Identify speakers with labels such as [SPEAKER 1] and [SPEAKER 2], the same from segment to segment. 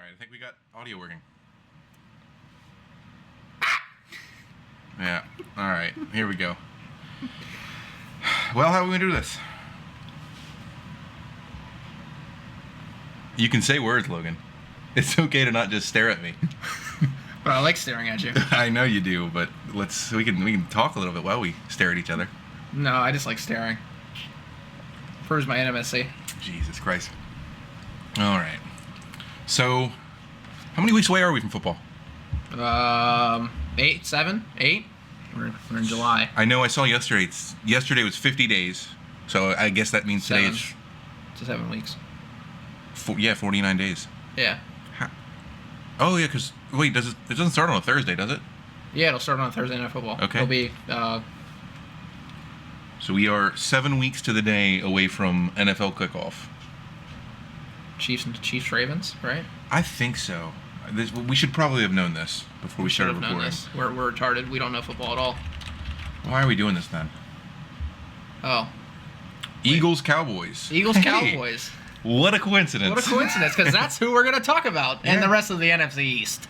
[SPEAKER 1] I think we got audio working. Yeah. All right. Here we go. Well, how are we going to do this? You can say words, Logan. It's okay to not just stare at me.
[SPEAKER 2] But I like staring at you.
[SPEAKER 1] I know you do, but we can talk a little bit while we stare at each other.
[SPEAKER 2] No, I just like staring. Proves my intimacy.
[SPEAKER 1] Jesus Christ. All right. So, how many weeks away are we from football?
[SPEAKER 2] 8, 7, 8. We're in July.
[SPEAKER 1] I know I saw yesterday. Yesterday was 50 days. So I guess that means today it's...
[SPEAKER 2] to 7 weeks.
[SPEAKER 1] 49 days.
[SPEAKER 2] Yeah.
[SPEAKER 1] Oh, yeah, because... Wait, it doesn't start on a Thursday, does it?
[SPEAKER 2] Yeah, it'll start on Thursday Night Football.
[SPEAKER 1] Okay.
[SPEAKER 2] It'll be...
[SPEAKER 1] So we are 7 weeks to the day away from NFL kickoff.
[SPEAKER 2] Chiefs Ravens, right?
[SPEAKER 1] I think so. We should probably have known this before we started recording.
[SPEAKER 2] Known this. We're retarded. We don't know football at all.
[SPEAKER 1] Why are we doing this then?
[SPEAKER 2] Oh.
[SPEAKER 1] Eagles Cowboys.
[SPEAKER 2] Eagles Cowboys.
[SPEAKER 1] What a coincidence.
[SPEAKER 2] What a coincidence, because that's who we're going to talk about, and the rest of the NFC East.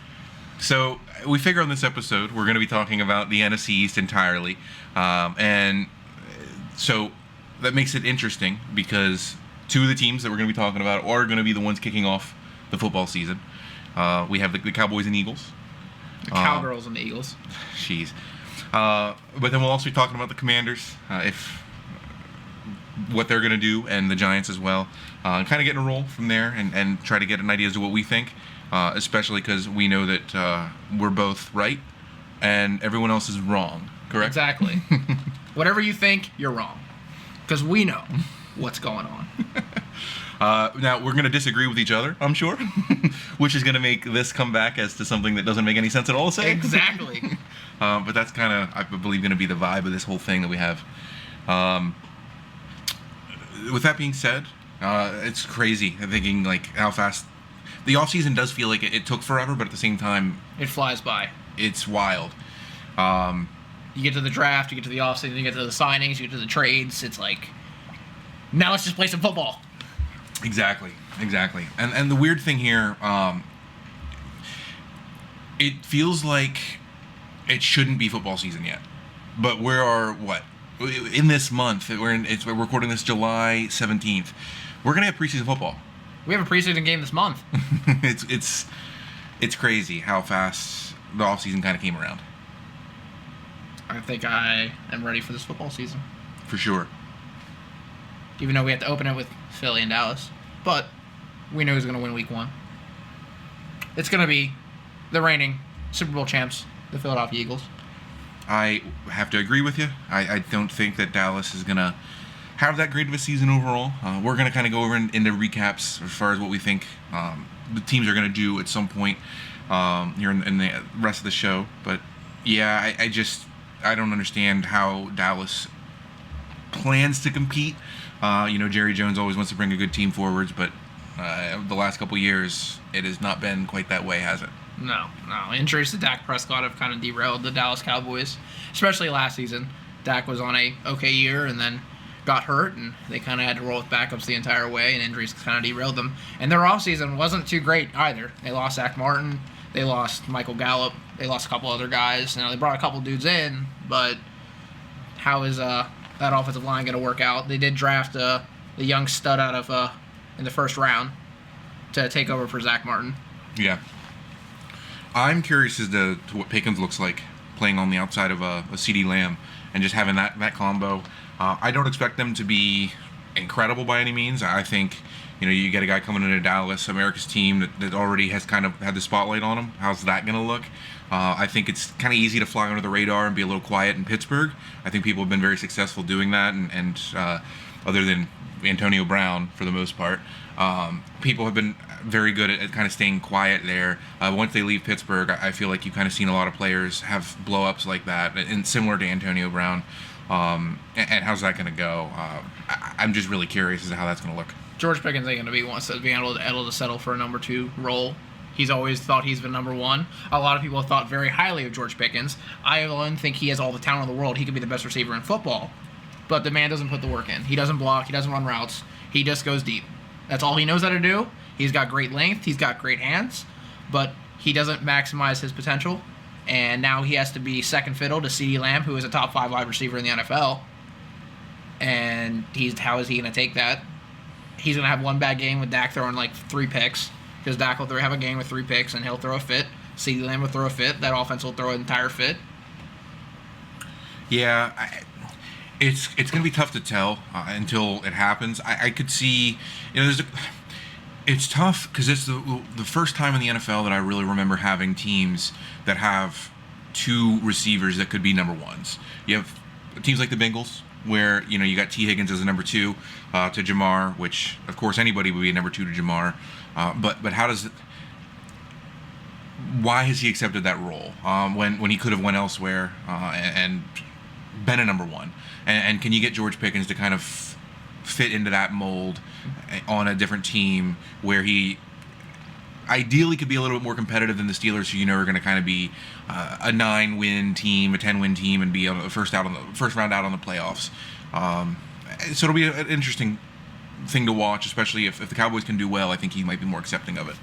[SPEAKER 1] So we figure on this episode we're going to be talking about the NFC East entirely, and so that makes it interesting because two of the teams that we're going to be talking about are going to be the ones kicking off the football season. We have the Cowboys and Eagles.
[SPEAKER 2] The Cowgirls and the Eagles.
[SPEAKER 1] Jeez. But then we'll also be talking about the Commanders, what they're going to do, and the Giants as well. And kind of getting a roll from there and try to get an idea as to what we think, especially because we know that we're both right and everyone else is wrong, correct?
[SPEAKER 2] Exactly. Whatever you think, you're wrong. Because we know what's going on.
[SPEAKER 1] Now, we're going to disagree with each other, I'm sure, which is going to make this come back as to something that doesn't make any sense at all to say.
[SPEAKER 2] Exactly.
[SPEAKER 1] But that's kind of, I believe, going to be the vibe of this whole thing that we have. With that being said, it's crazy thinking like how fast the offseason does feel like it took forever, but at the same time,
[SPEAKER 2] it flies by.
[SPEAKER 1] It's wild.
[SPEAKER 2] You get to the draft, you get to the offseason, you get to the signings, you get to the trades. It's like, now let's just play some football.
[SPEAKER 1] Exactly. And the weird thing here, it feels like it shouldn't be football season yet, but we are in this month. We're recording this July 17th. We're gonna have preseason football.
[SPEAKER 2] We have a preseason game this month.
[SPEAKER 1] It's crazy how fast the offseason kind of came around.
[SPEAKER 2] I think I am ready for this football season.
[SPEAKER 1] For sure.
[SPEAKER 2] Even though we have to open it with Philly and Dallas. But we know who's going to win week 1. It's going to be the reigning Super Bowl champs, the Philadelphia Eagles.
[SPEAKER 1] I have to agree with you. I don't think that Dallas is going to have that great of a season overall. We're going to kind of go over into recaps as far as what we think the teams are going to do at some point here in the rest of the show. But, yeah, I don't understand how Dallas plans to compete. Jerry Jones always wants to bring a good team forwards, but the last couple years, it has not been quite that way, has it?
[SPEAKER 2] No. Injuries to Dak Prescott have kind of derailed the Dallas Cowboys, especially last season. Dak was on a okay year and then got hurt, and they kind of had to roll with backups the entire way, and injuries kind of derailed them. And their offseason wasn't too great either. They lost Zach Martin. They lost Michael Gallup. They lost a couple other guys. They brought a couple dudes in, but how is that offensive line going to work out? They did draft the young stud out of in the first round to take over for Zach Martin.
[SPEAKER 1] Yeah. I'm curious as to what Pickens looks like playing on the outside of a CeeDee Lamb and just having that combo. I don't expect them to be incredible by any means. I think, you get a guy coming into Dallas, America's team that already has kind of had the spotlight on him. How's that going to look? I think it's kind of easy to fly under the radar and be a little quiet in Pittsburgh. I think people have been very successful doing that, and other than Antonio Brown for the most part, people have been very good at kind of staying quiet there. Once they leave Pittsburgh, I feel like you've kind of seen a lot of players have blow-ups like that, and similar to Antonio Brown. And how's that going to go? I'm just really curious as to how that's going to look.
[SPEAKER 2] George Pickens ain't going to be one to be able to settle for a number 2 role. He's always thought he's been number 1. A lot of people have thought very highly of George Pickens. I alone think he has all the talent in the world. He could be the best receiver in football. But the man doesn't put the work in. He doesn't block. He doesn't run routes. He just goes deep. That's all he knows how to do. He's got great length. He's got great hands, but he doesn't maximize his potential. And now he has to be second fiddle to CeeDee Lamb, who is a top 5 wide receiver in the NFL. And how is he going to take that? He's going to have one bad game with Dak throwing like 3 picks, because Dak will have a game with 3 picks and he'll throw a fit. CeeDee Lamb will throw a fit. That offense will throw an entire fit.
[SPEAKER 1] Yeah, it's going to be tough to tell until it happens. I could see, it's tough because it's the first time in the NFL that I really remember having teams that have 2 receivers that could be number ones. You have teams like the Bengals, where you got T. Higgins as a number 2 to Jamar, which of course anybody would be a number 2 to Jamar. But how does it? Why has he accepted that role when he could have went elsewhere and been a number 1? And can you get George Pickens to kind of fit into that mold on a different team where he ideally could be a little bit more competitive than the Steelers, who are going to kind of be a 9-win team, a 10-win team, and be on the first round out on the playoffs. So it'll be an interesting thing to watch, especially if the Cowboys can do well. I think he might be more accepting of it.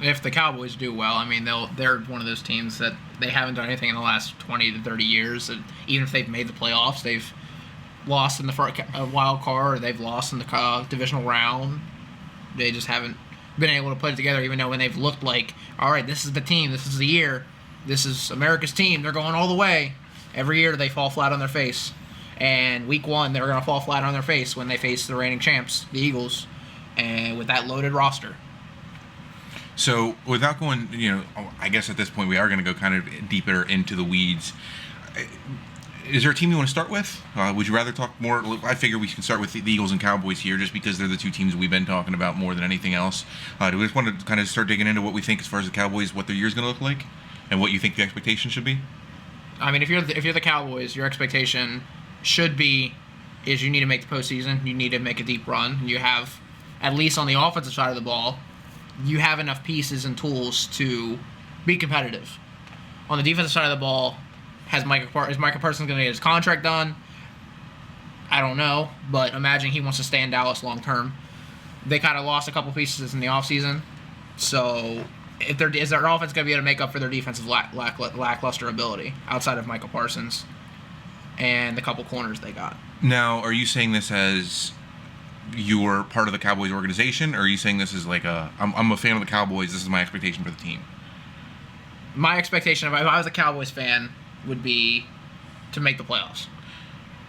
[SPEAKER 2] If the Cowboys do well, I mean, they're one of those teams that they haven't done anything in the last 20 to 30 years. And even if they've made the playoffs, they've lost in the wild card, or they've lost in the divisional round. They just haven't been able to put it together, even though when they've looked like, all right, this is the team, this is the year, this is America's team, they're going all the way. Every year they fall flat on their face. And week 1, they're going to fall flat on their face when they face the reigning champs, the Eagles, and with that loaded roster.
[SPEAKER 1] So without going, I guess at this point we are going to go kind of deeper into the weeds. Is there a team you want to start with? Would you rather talk more? I figure we can start with the Eagles and Cowboys here, just because they're the 2 teams we've been talking about more than anything else. Do we just want to kind of start digging into what we think as far as the Cowboys, what their year's going to look like, and what you think the expectation should be?
[SPEAKER 2] I mean, if you're the Cowboys, your expectation should be is you need to make the postseason. You need to make a deep run. You have, at least on the offensive side of the ball, you have enough pieces and tools to be competitive. On the defensive side of the ball, is Micah Parsons going to get his contract done? I don't know, but imagine he wants to stay in Dallas long term. They kind of lost a couple pieces in the offseason, so is their offense going to be able to make up for their defensive lackluster ability outside of Micah Parsons and the couple corners they got?
[SPEAKER 1] Now, are you saying this as you're part of the Cowboys organization, or are you saying this is like I'm a fan of the Cowboys, this is my expectation for the team?
[SPEAKER 2] My expectation, if I was a Cowboys fan, would be to make the playoffs.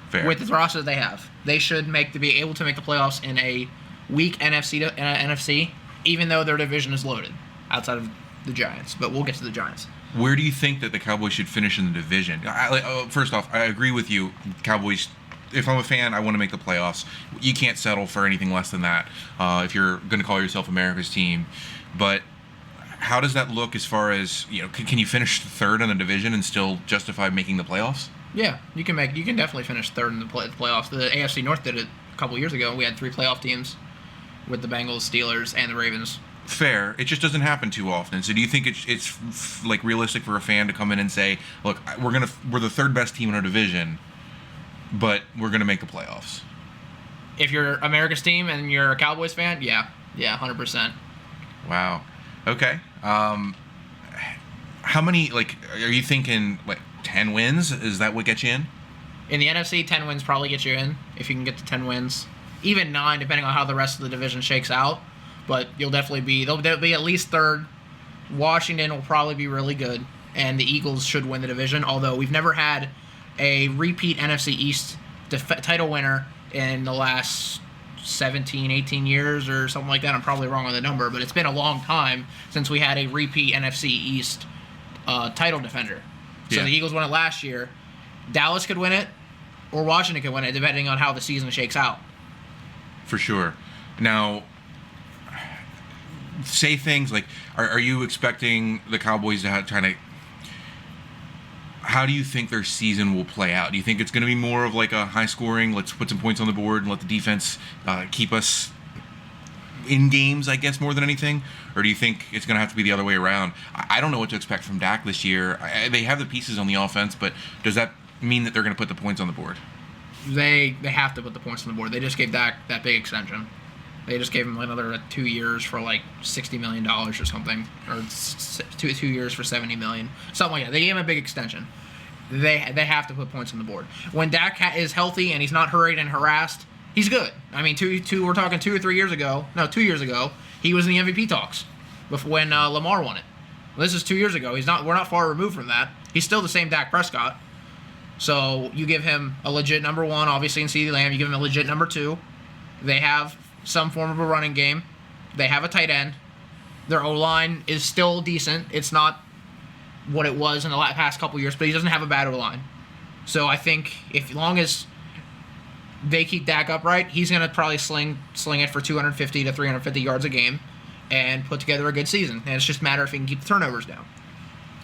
[SPEAKER 1] Fair.
[SPEAKER 2] With the roster they have, they should be able to make the playoffs in a weak NFC, even though their division is loaded outside of the Giants. But we'll get to the Giants.
[SPEAKER 1] Where do you think that the Cowboys should finish in the division? First off, I agree with you. Cowboys, if I'm a fan, I want to make the playoffs. You can't settle for anything less than that if you're going to call yourself America's team. But how does that look as far as, can you finish 3rd in the division and still justify making the playoffs?
[SPEAKER 2] Yeah, you can definitely finish 3rd in the playoffs. The AFC North did it a couple years ago. We had 3 playoff teams with the Bengals, Steelers, and the Ravens.
[SPEAKER 1] Fair. It just doesn't happen too often. So do you think it's like realistic for a fan to come in and say, look, we're the 3rd best team in our division, but we're going to make the playoffs?
[SPEAKER 2] If you're America's team and you're a Cowboys fan, yeah, 100%.
[SPEAKER 1] Wow. Okay. How many, are you thinking, 10 wins? Is that what gets you in?
[SPEAKER 2] In the NFC, 10 wins probably get you in, if you can get to 10 wins. Even 9, depending on how the rest of the division shakes out. But they'll be at least 3rd. Washington will probably be really good, and the Eagles should win the division, although we've never had a repeat NFC East title winner in the last 17, 18 years or something like that. I'm probably wrong on the number, but it's been a long time since we had a repeat NFC East title defender. So
[SPEAKER 1] Yeah.
[SPEAKER 2] the Eagles won it last year. Dallas could win it, or Washington could win it, depending on how the season shakes out.
[SPEAKER 1] For sure. Now, say things like, are you expecting the Cowboys to how do you think their season will play out? Do you think it's going to be more of like a high scoring, let's put some points on the board and let the defense keep us in games, I guess, more than anything? Or do you think it's going to have to be the other way around? I don't know what to expect from Dak this year. They have the pieces on the offense, but does that mean that they're going to put the points on the board?
[SPEAKER 2] They have to put the points on the board. They just gave Dak that big extension. They just gave him another 2 years for like $60 million or something, or two years for $70 million, something like that. They gave him a big extension. They have to put points on the board. When Dak is healthy and he's not hurried and harassed, he's good. I mean, we're talking 2 or 3 years ago. No, 2 years ago, he was in the MVP talks before when Lamar won it. Well, this is 2 years ago. We're not far removed from that. He's still the same Dak Prescott. So you give him a legit number one, obviously in CeeDee Lamb. You give him a legit number two. They have some form of a running game. They have a tight end. Their O-line is still decent. It's not what it was in the past couple years, but he doesn't have a bad O-line. So I think as long as they keep Dak upright, he's going to probably sling it for 250 to 350 yards a game and put together a good season. And it's just a matter if he can keep the turnovers down.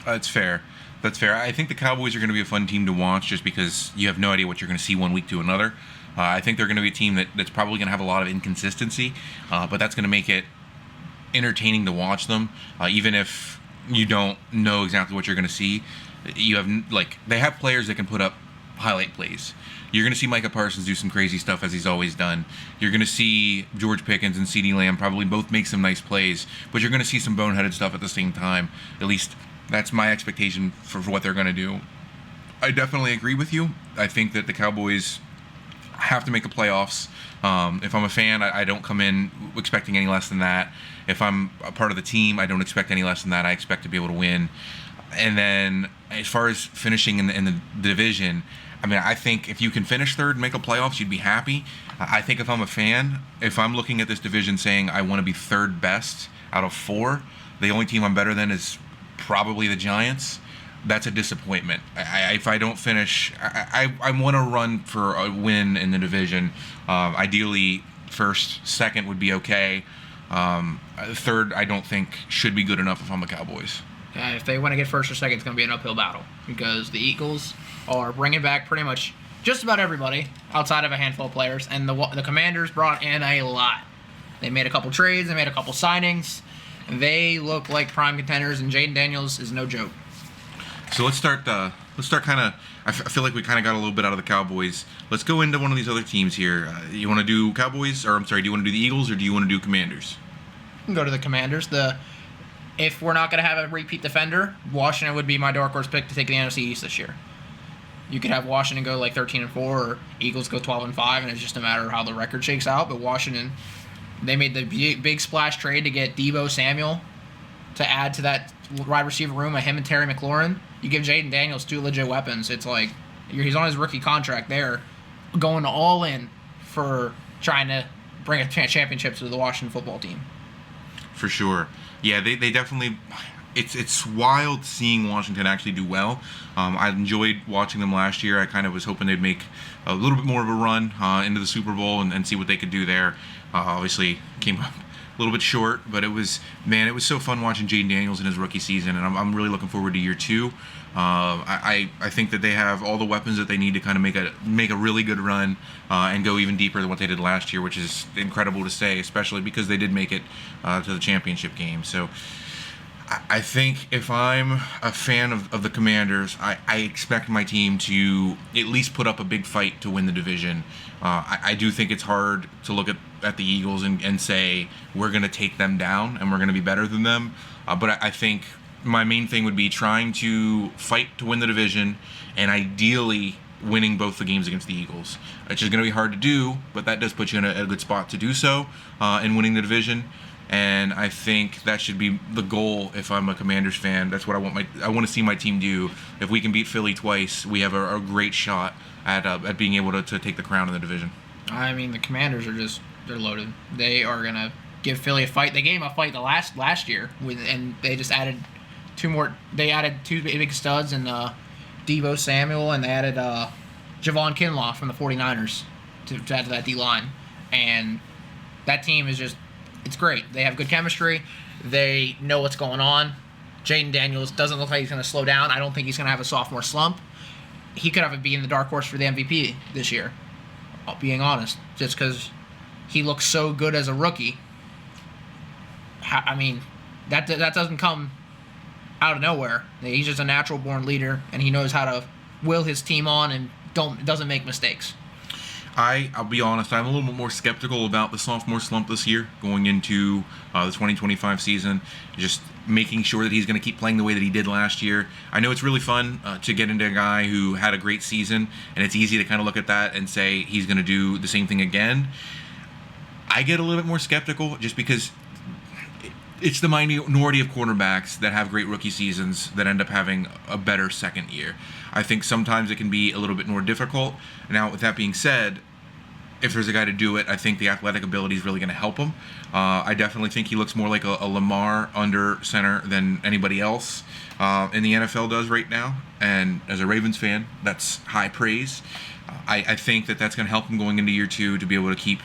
[SPEAKER 1] That's fair. That's fair. I think the Cowboys are going to be a fun team to watch just because you have no idea what you're going to see one week to another. I think they're going to be a team that's probably going to have a lot of inconsistency, but that's going to make it entertaining to watch them, even if you don't know exactly what you're going to see. You have they have players that can put up highlight plays. You're going to see Micah Parsons do some crazy stuff as he's always done. You're going to see George Pickens and CeeDee Lamb probably both make some nice plays, but you're going to see some boneheaded stuff at the same time. At least that's my expectation for what they're going to do. I definitely agree with you. I think that the Cowboys have to make the playoffs. If I'm a fan, I don't come in expecting any less than that. If I'm a part of the team, I don't expect any less than that. I expect to be able to win. And then as far as finishing in the division, I mean, I think if you can finish third and make a playoffs, you'd be happy. I think if I'm a fan, if I'm looking at this division saying I want to be third best out of four, the only team I'm better than is probably the Giants. That's a disappointment. If I don't finish, I want to run for a win in the division. Ideally, first, second would be okay. Third, I don't think should be good enough if I'm the Cowboys.
[SPEAKER 2] Yeah, if they want to get first or second, it's going to be an uphill battle because the Eagles are bringing back pretty much just about everybody outside of a handful of players, and the Commanders brought in a lot. They made a couple trades, they made a couple signings. They look like prime contenders, and Jaden Daniels is no joke.
[SPEAKER 1] So let's start kind of. I feel like we kind of got a little bit out of the Cowboys. Let's go into one of these other teams here. You want to do Cowboys, or I'm sorry, do you want to do the Eagles, or do you want to do Commanders?
[SPEAKER 2] We can go to the Commanders. If we're not going to have a repeat defender, Washington would be my dark horse pick to take the NFC East this year. You could have Washington go like 13-4, or Eagles go 12-5, and it's just a matter of how the record shakes out. But Washington, they made the big splash trade to get Deebo Samuel to add to that wide receiver room of him and Terry McLaurin. You give Jaden Daniels two legit weapons. It's like he's on his rookie contract there, going all in for trying to bring a championship to the Washington football team.
[SPEAKER 1] For sure. Yeah, they definitely. It's wild seeing Washington actually do well. I enjoyed watching them last year. I kind of was hoping they'd make a little bit more of a run into the Super Bowl and see what they could do there. Obviously, came up a little bit short, but it was so fun watching Jaden Daniels in his rookie season, and I'm really looking forward to year two. I think that they have all the weapons that they need to kind of make a really good run and go even deeper than what they did last year, which is incredible to say, especially because they did make it to the championship game. So I think if I'm a fan of the Commanders, I expect my team to at least put up a big fight to win the division. I do think it's hard to look at the Eagles and say we're going to take them down and we're going to be better than them. But I think my main thing would be trying to fight to win the division and ideally winning both the games against the Eagles. It's just going to be hard to do, but that does put you in a good spot to do so in winning the division. And I think that should be the goal if I'm a Commanders fan. That's what I want to see my team do. If we can beat Philly twice, we have a great shot at being able to take the crown in the division.
[SPEAKER 2] I mean, the Commanders they're loaded. They are going to give Philly a fight. They gave him a fight the last year, and they just added two more. They added two big studs in Deebo Samuel, and they added Javon Kinlaw from the 49ers to add to that D-line. And that team is just, it's great. They have good chemistry. They know what's going on. Jaden Daniels doesn't look like he's going to slow down. I don't think he's going to have a sophomore slump. He could be in the dark horse for the MVP this year, being honest, just because he looks so good as a rookie. I mean, that doesn't come out of nowhere. He's just a natural-born leader, and he knows how to will his team on and doesn't make mistakes.
[SPEAKER 1] I'll be honest, I'm a little bit more skeptical about the sophomore slump this year going into the 2025 season. Just making sure that he's going to keep playing the way that he did last year. I know it's really fun to get into a guy who had a great season, and it's easy to kind of look at that and say he's going to do the same thing again. I get a little bit more skeptical just because it's the minority of quarterbacks that have great rookie seasons that end up having a better second year. I think sometimes it can be a little bit more difficult. Now, with that being said, if there's a guy to do it, I think the athletic ability is really going to help him. I definitely think he looks more like a Lamar under center than anybody else in the NFL does right now. And as a Ravens fan, that's high praise. I think that that's going to help him going into year two to be able to keep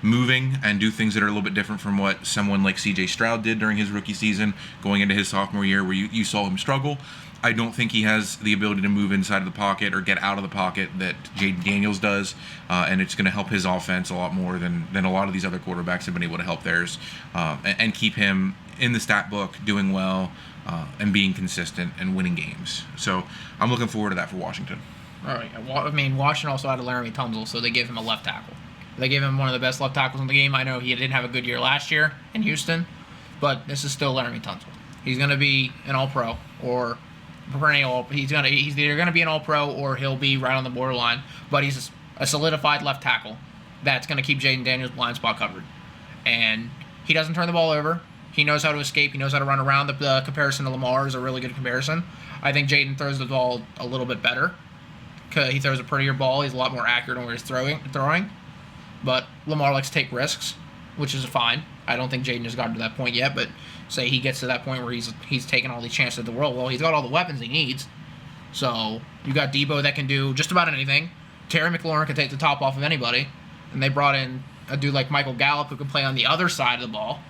[SPEAKER 1] moving and do things that are a little bit different from what someone like C.J. Stroud did during his rookie season, going into his sophomore year where you saw him struggle. I don't think he has the ability to move inside of the pocket or get out of the pocket that Jaden Daniels does, and it's going to help his offense a lot more than a lot of these other quarterbacks have been able to help theirs, and keep him in the stat book, doing well, and being consistent and winning games. So I'm looking forward to that for Washington.
[SPEAKER 2] All right. I mean, Washington also had a Laramie Tunsil, so they gave him a left tackle. They gave him one of the best left tackles in the game. I know he didn't have a good year last year in Houston, but this is still Laramie Tunsil. He's going to be an All-Pro or perennial. He's either going to be an All-Pro or he'll be right on the borderline. But he's a solidified left tackle that's going to keep Jaden Daniels' blind spot covered. And he doesn't turn the ball over. He knows how to escape. He knows how to run around. The comparison to Lamar is a really good comparison. I think Jaden throws the ball a little bit better. He throws a prettier ball. He's a lot more accurate on where he's throwing. But Lamar likes to take risks, which is fine. I don't think Jaden has gotten to that point yet, but say he gets to that point where he's taking all these chances in the world. Well, he's got all the weapons he needs. So you got Debo that can do just about anything. Terry McLaurin can take the top off of anybody. And they brought in a dude like Michael Gallup who can play on the other side of the ball.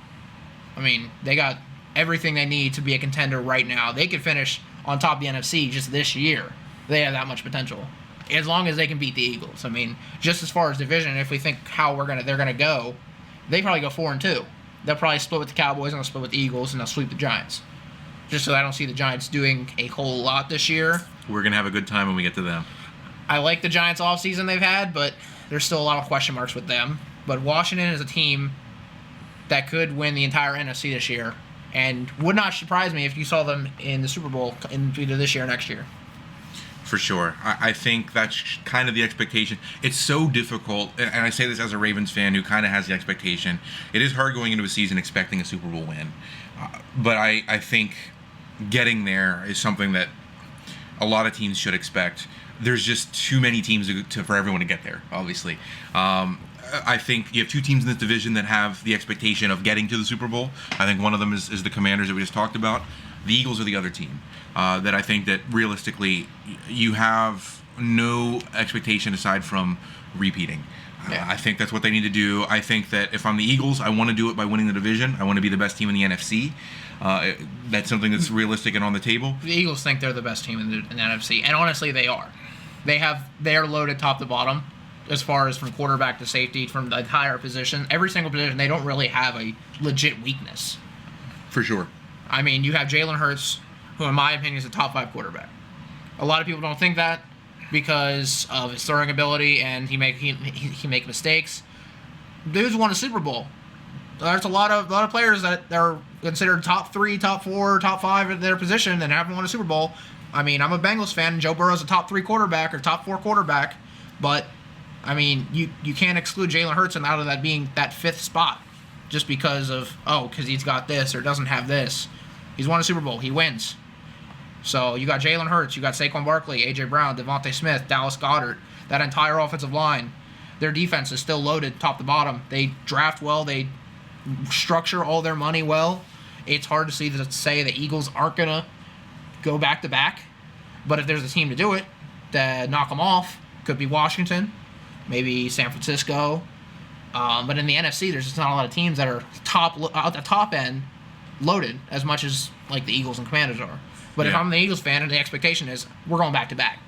[SPEAKER 2] I mean, they got everything they need to be a contender right now. They could finish on top of the NFC just this year. They have that much potential. As long as they can beat the Eagles. I mean, just as far as division, if we think how they're gonna go, they probably go 4-2. They'll probably split with the Cowboys and they'll split with the Eagles and they'll sweep the Giants. Just so I don't see the Giants doing a whole lot this year.
[SPEAKER 1] We're gonna have a good time when we get to them.
[SPEAKER 2] I like the Giants offseason they've had, but there's still a lot of question marks with them. But Washington is a team that could win the entire NFC this year, and would not surprise me if you saw them in the Super Bowl in either this year or next year.
[SPEAKER 1] For sure. I think that's kind of the expectation. It's so difficult, and I say this as a Ravens fan who kind of has the expectation. It is hard going into a season expecting a Super Bowl win. But I think getting there is something that a lot of teams should expect. There's just too many teams for everyone to get there, obviously. I think you have two teams in this division that have the expectation of getting to the Super Bowl. I think one of them is the Commanders that we just talked about. The Eagles are the other team that I think that realistically you have no expectation aside from repeating. Yeah. I think that's what they need to do. I think that if I'm the Eagles, I want to do it by winning the division. I want to be the best team in the NFC. That's something that's realistic and on the table.
[SPEAKER 2] The Eagles think they're the best team in the NFC, and honestly, they are. They're loaded top to bottom as far as from quarterback to safety, from the entire position. Every single position, they don't really have a legit weakness.
[SPEAKER 1] For sure.
[SPEAKER 2] I mean, you have Jalen Hurts, who in my opinion is a top 5 quarterback. A lot of people don't think that because of his throwing ability and he make mistakes. Dude's won a Super Bowl. There's a lot of players that are considered top 3, top 4, top 5 at their position and haven't won a Super Bowl. I mean, I'm a Bengals fan. And Joe Burrow's a top 3 quarterback or top 4 quarterback, but I mean, you can't exclude Jalen Hurts out of that being that 5th spot just because he's got this or doesn't have this. He's won a Super Bowl. He wins. So you got Jalen Hurts, you got Saquon Barkley, A.J. Brown, Devontae Smith, Dallas Goedert, that entire offensive line. Their defense is still loaded top to bottom. They draft well. They structure all their money well. It's hard to say the Eagles aren't going to go back-to-back. But if there's a team to do it, to knock them off, could be Washington, maybe San Francisco. But in the NFC, there's just not a lot of teams that are at the top end loaded as much as like the Eagles and Commanders are. But if I'm the Eagles fan, and the expectation is we're going back to back,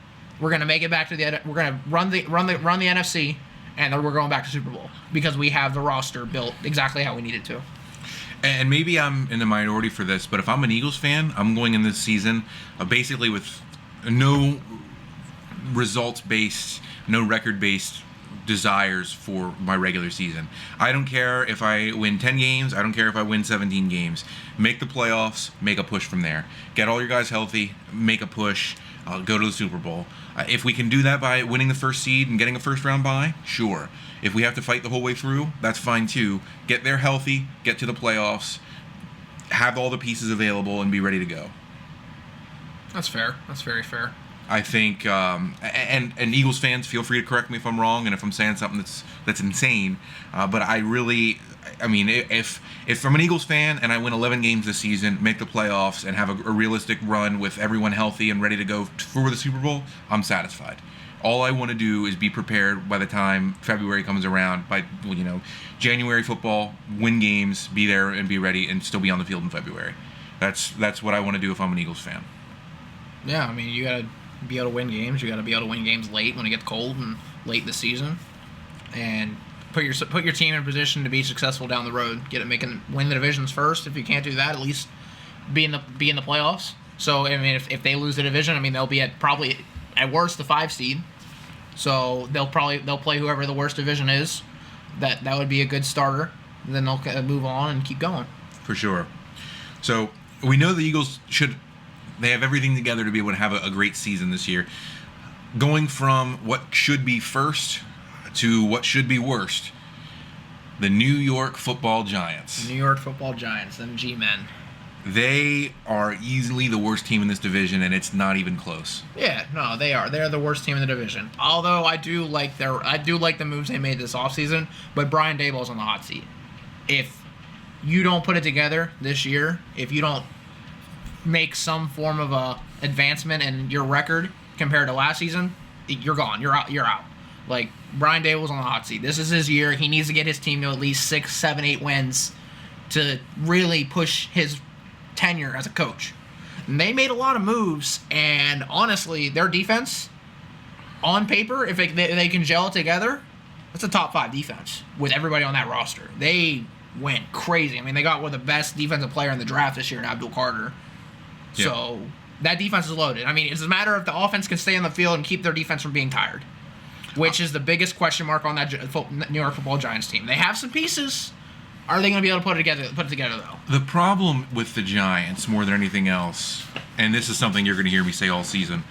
[SPEAKER 2] we're going to make it back to we're going to run the NFC, and then we're going back to Super Bowl because we have the roster built exactly how we need it to.
[SPEAKER 1] And maybe I'm in the minority for this, but if I'm an Eagles fan, I'm going in this season basically with no results-based, no record-based desires for my regular season. I don't care if I win 10 games. I don't care if I win 17 games. Make the playoffs, make a push from there. Get all your guys healthy, make a push, go to the Super Bowl. If we can do that by winning the first seed and getting a first round bye, sure. If we have to fight the whole way through, that's fine too. Get there healthy, get to the playoffs, have all the pieces available, and be ready to go.
[SPEAKER 2] That's fair. That's very fair.
[SPEAKER 1] I think, and Eagles fans, feel free to correct me if I'm wrong, and if I'm saying something that's insane. But I mean, if I'm an Eagles fan and I win 11 games this season, make the playoffs, and have a realistic run with everyone healthy and ready to go for the Super Bowl, I'm satisfied. All I want to do is be prepared by the time February comes around. By January football, win games, be there and be ready, and still be on the field in February. That's what I want to do if I'm an Eagles fan.
[SPEAKER 2] Yeah, I mean, you gotta be able to win games. You got to be able to win games late when it gets cold and late in the season, and put your team in a position to be successful down the road. Win the divisions first. If you can't do that, at least be in the playoffs. So I mean, if they lose the division, I mean they'll be probably at worst the 5 seed. So they'll play whoever the worst division is. That would be a good starter. And then they'll move on and keep going.
[SPEAKER 1] For sure. So we know the Eagles they have everything together to be able to have a great season this year. Going from what should be first to what should be worst, the New York Football Giants.
[SPEAKER 2] New York Football Giants, them G-men.
[SPEAKER 1] They are easily the worst team in this division, and it's not even close.
[SPEAKER 2] Yeah, no, they are. They're the worst team in the division. Although I do like the moves they made this offseason, but Brian Daboll's on the hot seat. If you don't put it together this year, if you don't make some form of a advancement in your record compared to last season, you're gone. You're out. Like, Brian Daboll's on the hot seat. This is his year. He needs to get his team to at least 6, 7, 8 wins to really push his tenure as a coach. And they made a lot of moves, and honestly, their defense, on paper, if they can gel it together, that's a top 5 defense with everybody on that roster. They went crazy. I mean, they got one of the best defensive player in the draft this year in Abdul Carter.
[SPEAKER 1] Yep.
[SPEAKER 2] So that defense is loaded. I mean, it's a matter of the offense can stay on the field and keep their defense from being tired, which is the biggest question mark on that New York Football Giants team. They have some pieces. Are they going to be able to put it together though?
[SPEAKER 1] The problem with the Giants, more than anything else, and this is something you're going to hear me say all season,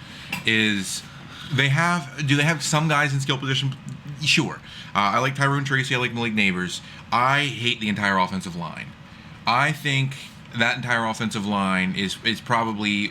[SPEAKER 1] is do they have some guys in skill position? Sure. I like Tyrone Tracy. I like Malik Neighbors. I hate the entire offensive line. I think that entire offensive line is probably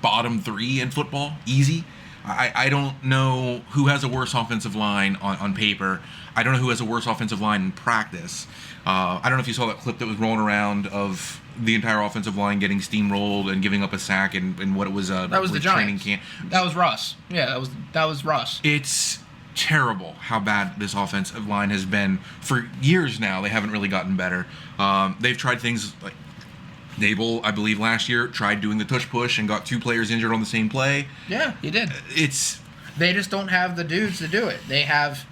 [SPEAKER 1] bottom 3 in football, easy. I don't know who has a worse offensive line on paper. I don't know who has a worse offensive line in practice. I don't know if you saw that clip that was rolling around of the entire offensive line getting steamrolled and giving up a sack and what it was.
[SPEAKER 2] That was the
[SPEAKER 1] training
[SPEAKER 2] Giants.
[SPEAKER 1] camp.
[SPEAKER 2] That was Russ. Yeah, that was Russ.
[SPEAKER 1] It's terrible how bad this offensive line has been for years now. They haven't really gotten better. They've tried things like Dable, I believe last year, tried doing the tush push and got 2 players injured on the same play.
[SPEAKER 2] Yeah, he did.
[SPEAKER 1] They
[SPEAKER 2] just don't have the dudes to do it. They have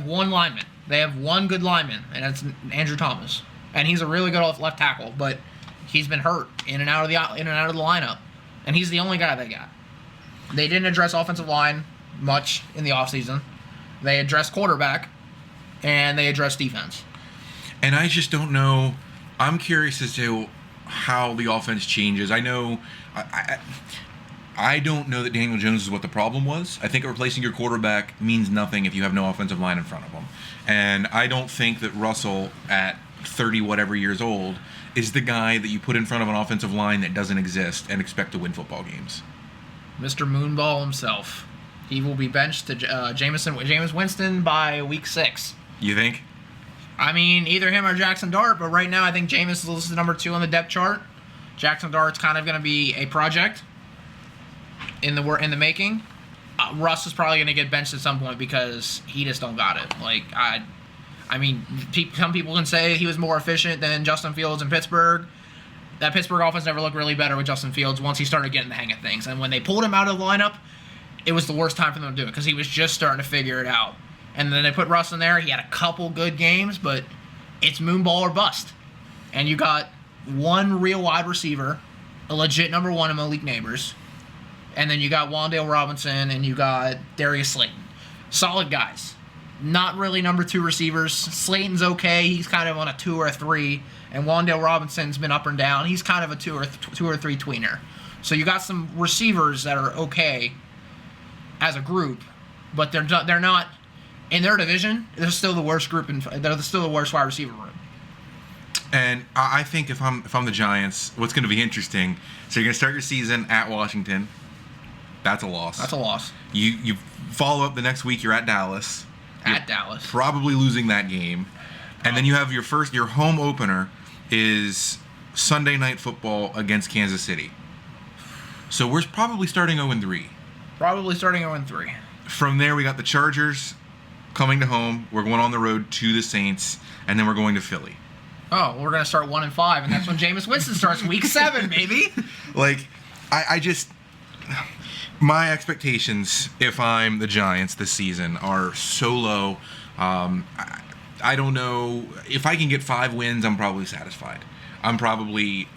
[SPEAKER 2] one lineman. They have one good lineman, and that's Andrew Thomas. And he's a really good left tackle, but he's been hurt in and out of the lineup. And he's the only guy they got. They didn't address offensive line much in the offseason. They addressed quarterback, and they addressed defense.
[SPEAKER 1] And I just don't know. I'm curious as to how the offense changes. I know I don't know that Daniel Jones is what the problem was. I think replacing your quarterback means nothing if you have no offensive line in front of him. And I don't think that Russell, at 30 whatever years old, is the guy that you put in front of an offensive line that doesn't exist and expect to win football games.
[SPEAKER 2] Mr. Moonball himself. He will be benched to Jameis Winston by week 6.
[SPEAKER 1] You think?
[SPEAKER 2] I mean, either him or Jackson Dart, but right now I think Jameis is listed number 2 on the depth chart. Jackson Dart's kind of going to be a project in the making. Russ is probably going to get benched at some point because he just don't got it. Like, I mean, some people can say he was more efficient than Justin Fields in Pittsburgh. That Pittsburgh offense never looked really better with Justin Fields once he started getting the hang of things. And when they pulled him out of the lineup, it was the worst time for them to do it because he was just starting to figure it out. And then they put Russ in there. He had a couple good games, but it's moonball or bust. And you got one real wide receiver, a legit number 1 in Malik Neighbors, and then you got Wan'Dale Robinson and you got Darius Slayton. solid guys. Not really number 2 receivers. Slayton's okay. He's kind of on a 2 or a 3. And Wan'Dale Robinson's been up and down. He's kind of a 2 or 3 tweener. So you got some receivers that are okay as a group, but they're not in their division. They're still the worst group, they're still the worst wide receiver room.
[SPEAKER 1] And I think if I'm the Giants, what's going to be interesting, so you're going to start your season at Washington. That's a loss.
[SPEAKER 2] That's a loss.
[SPEAKER 1] You follow up the next week, you're at Dallas.
[SPEAKER 2] Dallas.
[SPEAKER 1] Probably losing that game. And then you have your home opener is Sunday Night Football against Kansas City. So we're probably starting 0-3.
[SPEAKER 2] Probably starting 0-3.
[SPEAKER 1] From there, we got the Chargers coming to home. We're going on the road to the Saints, and then we're going to Philly.
[SPEAKER 2] Oh, well, we're going to start 1-5, and that's when Jameis Winston starts week 7, baby.
[SPEAKER 1] Like, I just... My expectations, if I'm the Giants this season, are so low. I don't know. If I can get 5 wins, I'm probably satisfied. I'm probably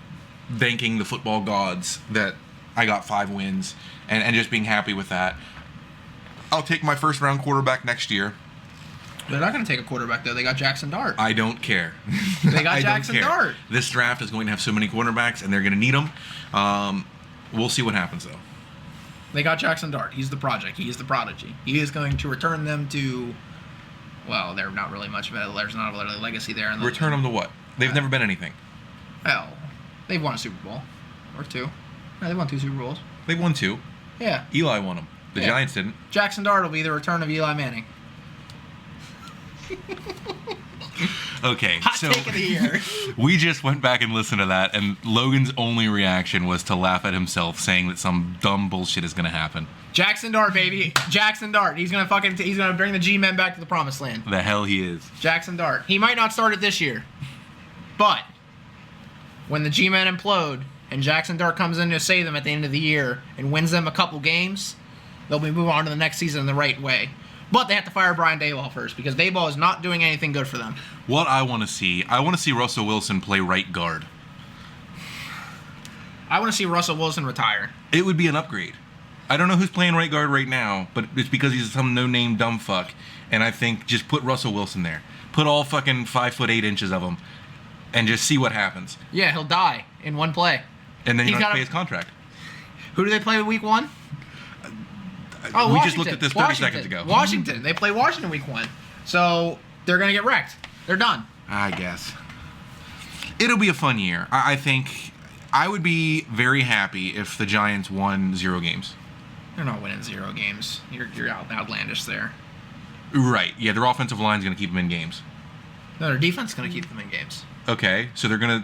[SPEAKER 1] thanking the football gods that I got 5 wins and just being happy with that. I'll take my first-round quarterback next year.
[SPEAKER 2] They're not going to take a quarterback, though. They got Jackson Dart.
[SPEAKER 1] I don't care.
[SPEAKER 2] They got Jackson Dart.
[SPEAKER 1] This draft is going to have so many quarterbacks, and they're going to need them. We'll see what happens, though.
[SPEAKER 2] They got Jackson Dart. He's the project. He is the prodigy. He is going to return them to... Well, they're not really much of a... There's not a legacy there.
[SPEAKER 1] Return them to what? They've never been anything.
[SPEAKER 2] Hell, they've won a Super Bowl. Or 2. Yeah, they won 2 Super Bowls.
[SPEAKER 1] They won 2.
[SPEAKER 2] Yeah.
[SPEAKER 1] Eli won them. The Giants didn't.
[SPEAKER 2] Jackson Dart will be the return of Eli Manning.
[SPEAKER 1] Okay,
[SPEAKER 2] Hot take of the year.
[SPEAKER 1] We just went back and listened to that, and Logan's only reaction was to laugh at himself, saying that some dumb bullshit is going to happen.
[SPEAKER 2] Jackson Dart, baby. Jackson Dart. He's gonna bring the G-Men back to the promised land.
[SPEAKER 1] The hell he is.
[SPEAKER 2] Jackson Dart. He might not start it this year, but when the G-Men implode and Jackson Dart comes in to save them at the end of the year and wins them a couple games, they'll be moving on to the next season the right way. But they have to fire Brian Daboll first because Daboll is not doing anything good for them.
[SPEAKER 1] What I want to see Russell Wilson play right guard.
[SPEAKER 2] I want to see Russell Wilson retire.
[SPEAKER 1] It would be an upgrade. I don't know who's playing right guard right now, but it's because he's some no-name dumb fuck. And I think just put Russell Wilson there. Put all fucking 5'8" of him and just see what happens.
[SPEAKER 2] Yeah, he'll die in one play.
[SPEAKER 1] And then you don't have to pay his contract.
[SPEAKER 2] Who do they play week 1?
[SPEAKER 1] Oh, we just looked at this 30 seconds ago.
[SPEAKER 2] Washington. They play Washington week 1. So they're going to get wrecked. They're done.
[SPEAKER 1] I guess. It'll be a fun year. I think I would be very happy if the Giants won 0 games.
[SPEAKER 2] They're not winning 0 games. You're outlandish there.
[SPEAKER 1] Right. Yeah, their offensive line's going to keep them in games.
[SPEAKER 2] No, their defense is going to keep them in games.
[SPEAKER 1] Okay, so they're going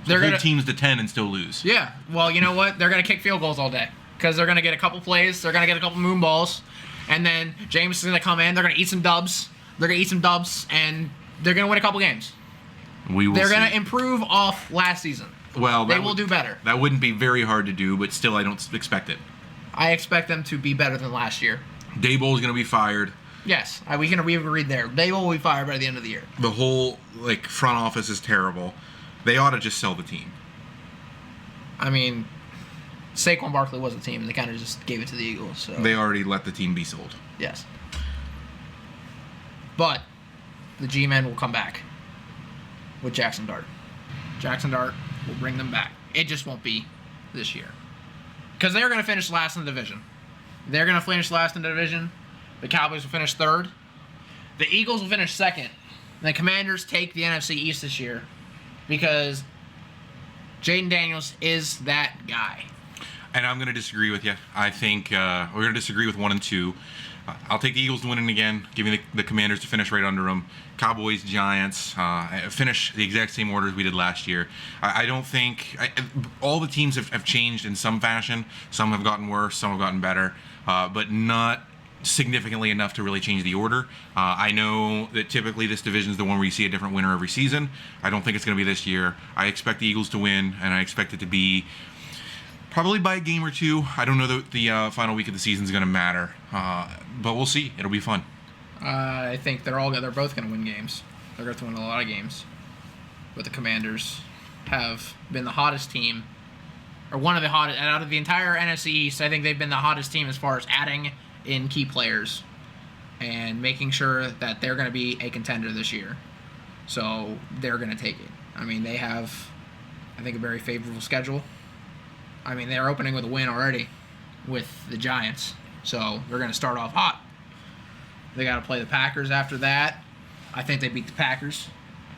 [SPEAKER 1] to hold teams to 10 and still lose.
[SPEAKER 2] Yeah. Well, you know what? They're going to kick field goals all day. Because they're going to get a couple plays, they're going to get a couple moon balls, and then James is going to come in, they're going to eat some dubs, and they're going to win a couple games. They're going to improve off last season.
[SPEAKER 1] Well,
[SPEAKER 2] they will do better.
[SPEAKER 1] That wouldn't be very hard to do, but still I don't expect it.
[SPEAKER 2] I expect them to be better than last year.
[SPEAKER 1] Daboll is going to be fired.
[SPEAKER 2] Yes, we agreed there. Daboll will be fired by the end of the year.
[SPEAKER 1] The whole front office is terrible. They ought to just sell the team.
[SPEAKER 2] I mean... Saquon Barkley was the team, and they kind of just gave it to the Eagles. So.
[SPEAKER 1] They already let the team be sold.
[SPEAKER 2] Yes. But the G-Men will come back with Jackson Dart. Jackson Dart will bring them back. It just won't be this year. Because they're going to finish last in the division. They're going to finish last in the division. The Cowboys will finish 3rd. The Eagles will finish 2nd. And the Commanders take the NFC East this year because Jaden Daniels is that guy.
[SPEAKER 1] And I'm going to disagree with you. I think we're going to disagree with 1 and 2. I'll take the Eagles to win it again. Give me the Commanders to finish right under them. Cowboys, Giants, finish the exact same order as we did last year. I don't think... all the teams have changed in some fashion. Some have gotten worse, some have gotten better. But not significantly enough to really change the order. I know that typically this division is the one where you see a different winner every season. I don't think it's going to be this year. I expect the Eagles to win, and I expect it to be... probably by a game or 2. I don't know that the final week of the season is going to matter, but we'll see. It'll be fun.
[SPEAKER 2] I think they're both going to win games. They're going to win a lot of games. But the Commanders have been the hottest team, or one of the hottest out of the entire NFC East. I think they've been the hottest team as far as adding in key players and making sure that they're going to be a contender this year. So they're going to take it. I mean, they have, I think, a very favorable schedule. I mean, they're opening with a win already with the Giants. So they're going to start off hot. They got to play the Packers after that. I think they beat the Packers.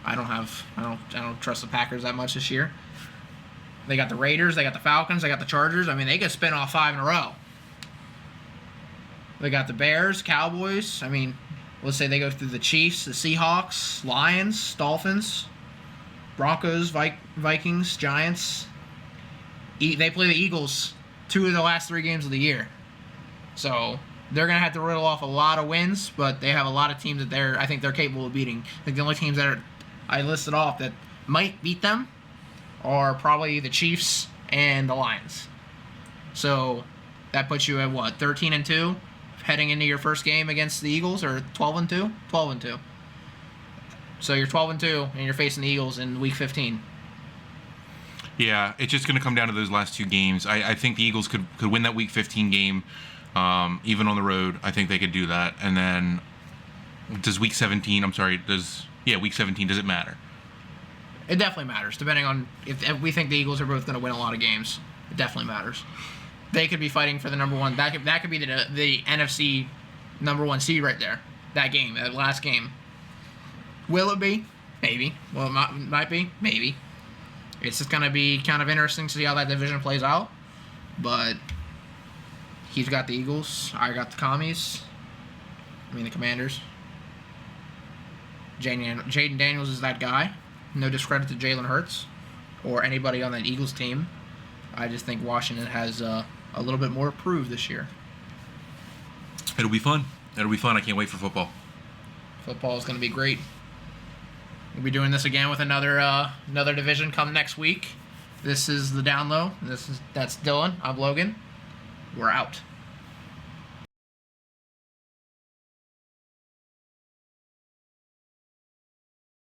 [SPEAKER 2] I don't trust the Packers that much this year. They got the Raiders, they got the Falcons, they got the Chargers. I mean, they could spin off 5 in a row. They got the Bears, Cowboys. I mean, let's say they go through the Chiefs, the Seahawks, Lions, Dolphins, Broncos, Vikings, Giants. They play the Eagles 2 of the last 3 games of the year. So they're going to have to riddle off a lot of wins, but they have a lot of teams that I think they're capable of beating. I think the only teams that I listed off that might beat them are probably the Chiefs and the Lions. So that puts you at what, 13-2 heading into your first game against the Eagles, or 12-2? 12-2. So you're 12-2 and you're facing the Eagles in week 15.
[SPEAKER 1] Yeah, it's just going to come down to those last 2 games. I think the Eagles could win that week 15 game, even on the road. I think they could do that. And then week 17, does it matter?
[SPEAKER 2] It definitely matters, depending on if we think the Eagles are both going to win a lot of games. It definitely matters. They could be fighting for the number 1. That could be the NFC number 1 seed right there. That last game. Will it be? Maybe. Well, it might be. Maybe. It's just going to be kind of interesting to see how that division plays out. But he's got the Eagles. I got the the Commanders. Jaden Daniels is that guy. No discredit to Jalen Hurts or anybody on that Eagles team. I just think Washington has a little bit more to prove this year.
[SPEAKER 1] It'll be fun. I can't wait for football.
[SPEAKER 2] Football is going to be great. We'll be doing this again with another division come next week. This is the Down Low. That's Dylan. I'm Logan. We're out.